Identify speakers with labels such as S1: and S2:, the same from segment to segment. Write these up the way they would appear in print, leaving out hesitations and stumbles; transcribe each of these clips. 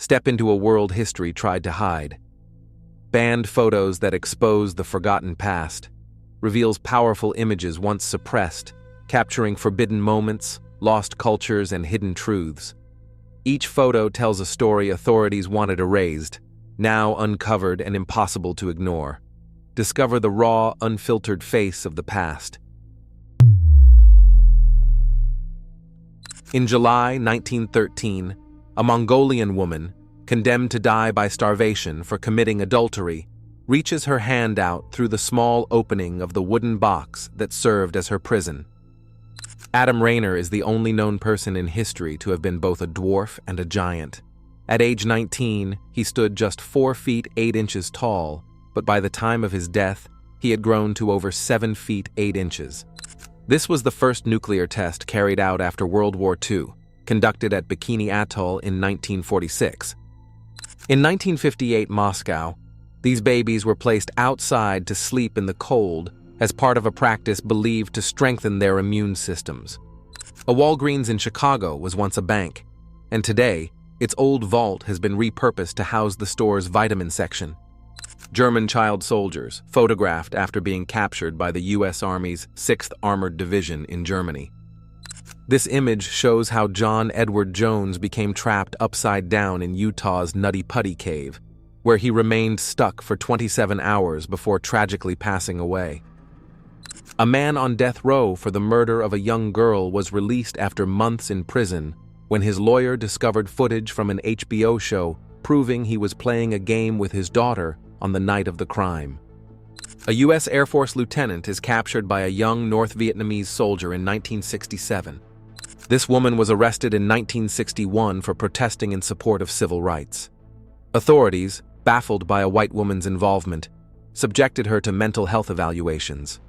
S1: step into a world history tried to hide. Banned photos that expose the forgotten past, reveals powerful images once suppressed, capturing forbidden moments, lost cultures, and hidden truths. Each photo tells a story authorities wanted erased, now uncovered and impossible to ignore. Discover the raw, unfiltered face of the past. In July 1913, a Mongolian woman, condemned to die by starvation for committing adultery, reaches her hand out through the small opening of the wooden box that served as her prison. Adam Rayner is the only known person in history to have been both a dwarf and a giant. At age 19, he stood just 4 feet 8 inches tall, but by the time of his death, he had grown to over 7 feet 8 inches. This was the first nuclear test carried out after World War II, conducted at Bikini Atoll in 1946. In 1958 Moscow, these babies were placed outside to sleep in the cold as part of a practice believed to strengthen their immune systems. A Walgreens in Chicago was once a bank, and today, its old vault has been repurposed to house the store's vitamin section. German child soldiers, photographed after being captured by the U.S. Army's 6th Armored Division in Germany. This image shows how John Edward Jones became trapped upside down in Utah's Nutty Putty Cave, where he remained stuck for 27 hours before tragically passing away. A man on death row for the murder of a young girl was released after months in prison when his lawyer discovered footage from an HBO show proving he was playing a game with his daughter on the night of the crime. A U.S. Air Force lieutenant is captured by a young North Vietnamese soldier in 1967. This woman was arrested in 1961 for protesting in support of civil rights. Authorities, baffled by a white woman's involvement, subjected her to mental health evaluations.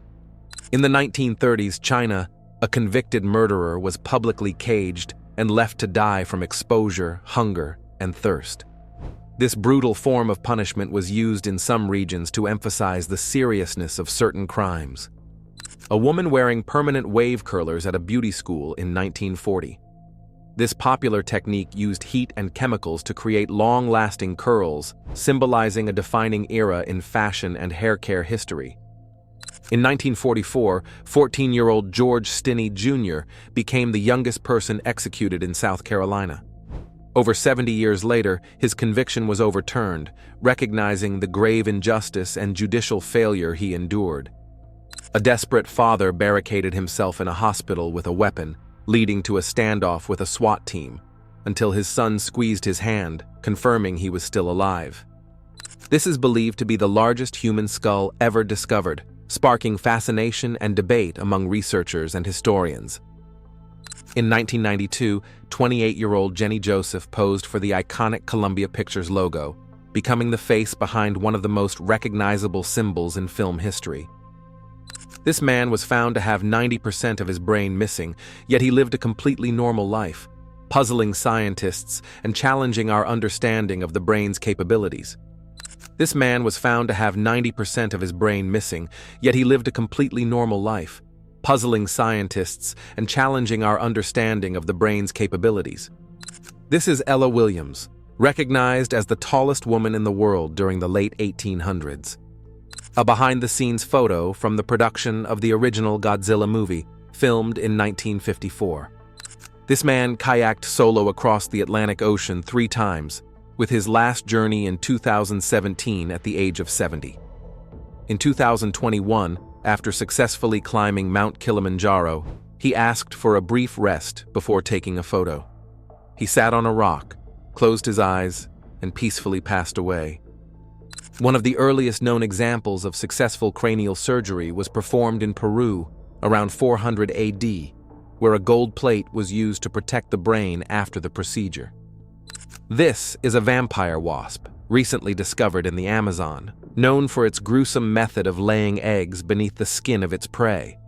S1: In the 1930s China, a convicted murderer was publicly caged and left to die from exposure, hunger, and thirst. This brutal form of punishment was used in some regions to emphasize the seriousness of certain crimes. A woman wearing permanent wave curlers at a beauty school in 1940. This popular technique used heat and chemicals to create long-lasting curls, symbolizing a defining era in fashion and hair care history. In 1944, 14-year-old George Stinney Jr. became the youngest person executed in South Carolina. Over 70 years later, his conviction was overturned, recognizing the grave injustice and judicial failure he endured. A desperate father barricaded himself in a hospital with a weapon, leading to a standoff with a SWAT team, until his son squeezed his hand, confirming he was still alive. This is believed to be the largest human skull ever discovered, sparking fascination and debate among researchers and historians. In 1992, 28-year-old Jenny Joseph posed for the iconic Columbia Pictures logo, becoming the face behind one of the most recognizable symbols in film history. This man was found to have 90% of his brain missing, yet he lived a completely normal life, puzzling scientists and challenging our understanding of the brain's capabilities. This man was found to have 90% of his brain missing, yet he lived a completely normal life, puzzling scientists and challenging our understanding of the brain's capabilities. This is Ella Williams, recognized as the tallest woman in the world during the late 1800s. A behind-the-scenes photo from the production of the original Godzilla movie, filmed in 1954. This man kayaked solo across the Atlantic Ocean 3 times, with his last journey in 2017 at the age of 70. In 2021, after successfully climbing Mount Kilimanjaro, he asked for a brief rest before taking a photo. He sat on a rock, closed his eyes, and peacefully passed away. One of the earliest known examples of successful cranial surgery was performed in Peru around 400 AD, where a gold plate was used to protect the brain after the procedure. This is a vampire wasp, recently discovered in the Amazon, known for its gruesome method of laying eggs beneath the skin of its prey.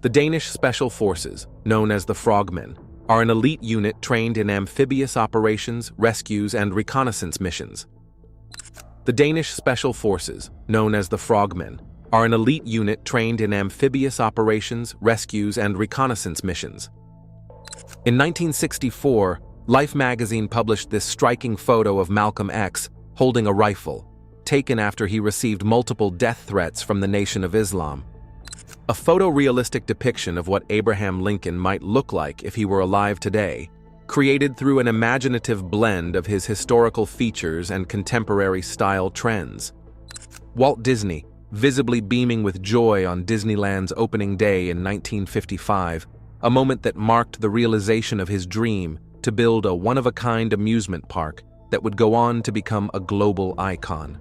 S1: The Danish Special Forces, known as the Frogmen, are an elite unit trained in amphibious operations, rescues, and reconnaissance missions. The Danish Special Forces, known as the Frogmen, are an elite unit trained in amphibious operations, rescues, and reconnaissance missions. In 1964, Life magazine published this striking photo of Malcolm X holding a rifle, taken after he received multiple death threats from the Nation of Islam. A photorealistic depiction of what Abraham Lincoln might look like if he were alive today, created through an imaginative blend of his historical features and contemporary style trends. Walt Disney, visibly beaming with joy on Disneyland's opening day in 1955, a moment that marked the realization of his dream to build a one-of-a-kind amusement park that would go on to become a global icon.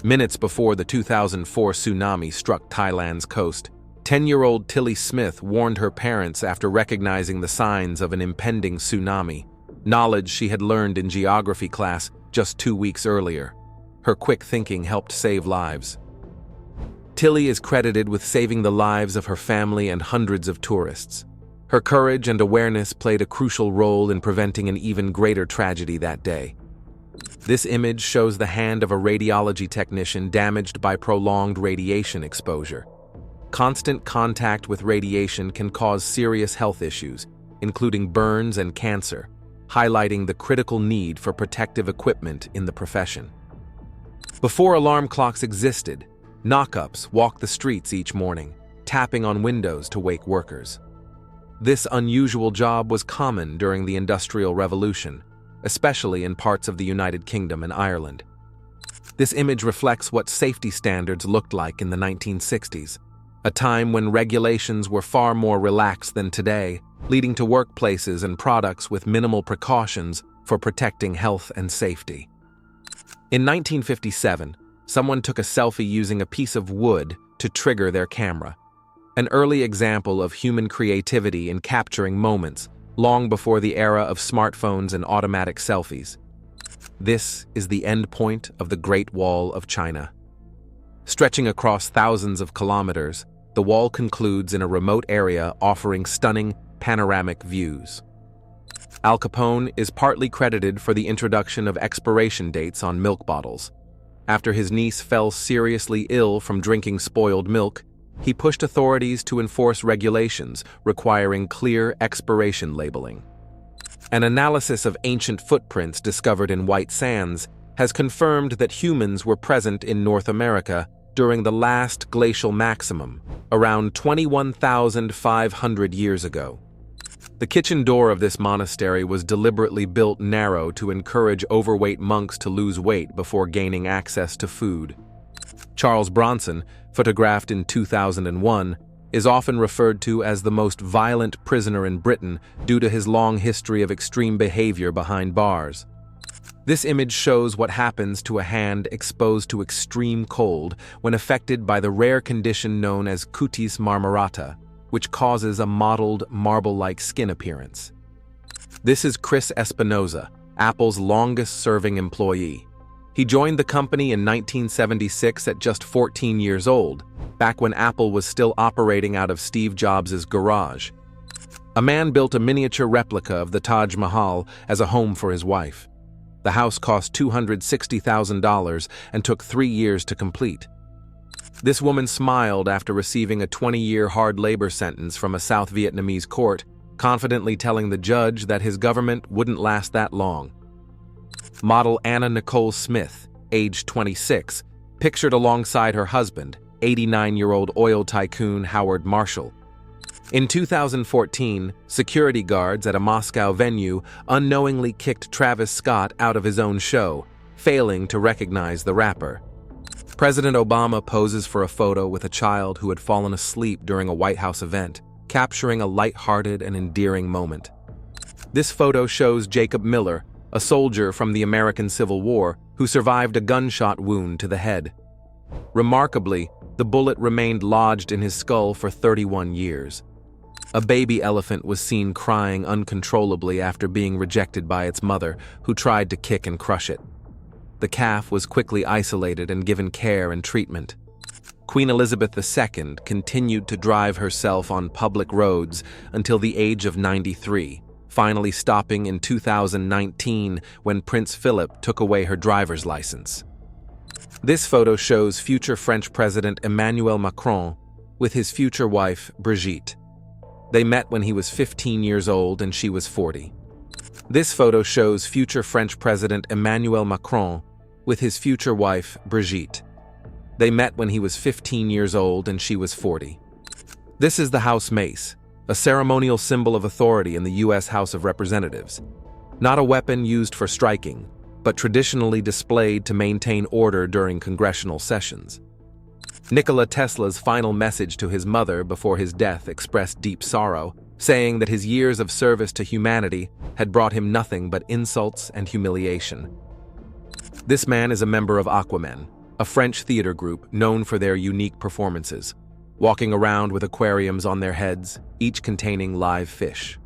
S1: Minutes before the 2004 tsunami struck Thailand's coast, 10-year-old Tilly Smith warned her parents after recognizing the signs of an impending tsunami, knowledge she had learned in geography class just 2 weeks earlier. Her quick thinking helped save lives. Tilly is credited with saving the lives of her family and hundreds of tourists. Her courage and awareness played a crucial role in preventing an even greater tragedy that day. This image shows the hand of a radiology technician damaged by prolonged radiation exposure. Constant contact with radiation can cause serious health issues, including burns and cancer, highlighting the critical need for protective equipment in the profession. Before alarm clocks existed, knock-ups walked the streets each morning, tapping on windows to wake workers. This unusual job was common during the Industrial Revolution, especially in parts of the United Kingdom and Ireland. This image reflects what safety standards looked like in the 1960s, a time when regulations were far more relaxed than today, leading to workplaces and products with minimal precautions for protecting health and safety. In 1957, someone took a selfie using a piece of wood to trigger their camera, an early example of human creativity in capturing moments long before the era of smartphones and automatic selfies. This is the end point of the Great Wall of China. Stretching across thousands of kilometers, the wall concludes in a remote area offering stunning panoramic views. Al Capone is partly credited for the introduction of expiration dates on milk bottles. After his niece fell seriously ill from drinking spoiled milk, he pushed authorities to enforce regulations requiring clear expiration labeling. An analysis of ancient footprints discovered in white sands has confirmed that humans were present in North America during the last glacial maximum, around 21,500 years ago. The kitchen door of this monastery was deliberately built narrow to encourage overweight monks to lose weight before gaining access to food. Charles Bronson, photographed in 2001, is often referred to as the most violent prisoner in Britain due to his long history of extreme behavior behind bars. This image shows what happens to a hand exposed to extreme cold when affected by the rare condition known as cutis marmorata, which causes a mottled, marble-like skin appearance. This is Chris Espinoza, Apple's longest-serving employee. He joined the company in 1976 at just 14 years old, back when Apple was still operating out of Steve Jobs' garage. A man built a miniature replica of the Taj Mahal as a home for his wife. The house cost $260,000 and took 3 years to complete. This woman smiled after receiving a 20-year hard labor sentence from a South Vietnamese court, confidently telling the judge that his government wouldn't last that long. Model Anna Nicole Smith, age 26, pictured alongside her husband, 89-year-old oil tycoon Howard Marshall. In 2014, security guards at a Moscow venue unknowingly kicked Travis Scott out of his own show, failing to recognize the rapper. President Obama poses for a photo with a child who had fallen asleep during a White House event, capturing a light-hearted and endearing moment. This photo shows Jacob Miller, a soldier from the American Civil War who survived a gunshot wound to the head. Remarkably, the bullet remained lodged in his skull for 31 years. A baby elephant was seen crying uncontrollably after being rejected by its mother, who tried to kick and crush it. The calf was quickly isolated and given care and treatment. Queen Elizabeth II continued to drive herself on public roads until the age of 93, finally stopping in 2019 when Prince Philip took away her driver's license. This photo shows future French President Emmanuel Macron with his future wife, Brigitte. They met when he was 15 years old and she was 40. This photo shows future French President Emmanuel Macron with his future wife, Brigitte. They met when he was 15 years old and she was 40. This is the House Mace, a ceremonial symbol of authority in the U.S. House of Representatives. Not a weapon used for striking, but traditionally displayed to maintain order during congressional sessions. Nikola Tesla's final message to his mother before his death expressed deep sorrow, saying that his years of service to humanity had brought him nothing but insults and humiliation. This man is a member of Aquamen, a French theater group known for their unique performances, walking around with aquariums on their heads, each containing live fish.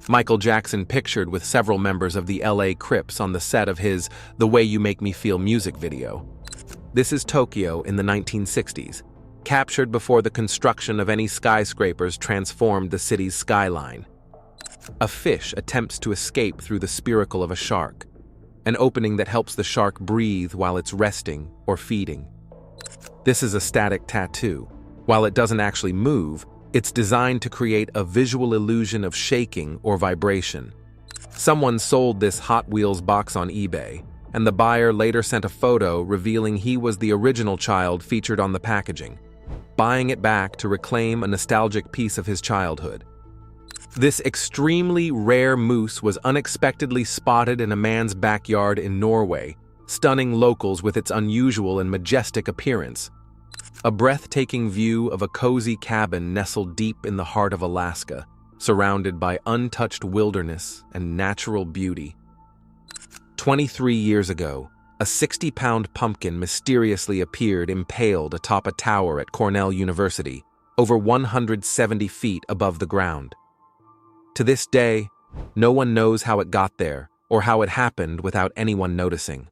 S1: Michael Jackson pictured with several members of the LA Crips on the set of his The Way You Make Me Feel music video. This is Tokyo in the 1960s, captured before the construction of any skyscrapers transformed the city's skyline. A fish attempts to escape through the spiracle of a shark, an opening that helps the shark breathe while it's resting or feeding. This is a static tattoo. While it doesn't actually move, it's designed to create a visual illusion of shaking or vibration. Someone sold this Hot Wheels box on eBay, and the buyer later sent a photo revealing he was the original child featured on the packaging, buying it back to reclaim a nostalgic piece of his childhood. This extremely rare moose was unexpectedly spotted in a man's backyard in Norway, stunning locals with its unusual and majestic appearance. A breathtaking view of a cozy cabin nestled deep in the heart of Alaska, surrounded by untouched wilderness and natural beauty. 23 years ago, a 60-pound pumpkin mysteriously appeared impaled atop a tower at Cornell University, over 170 feet above the ground. To this day, no one knows how it got there or how it happened without anyone noticing.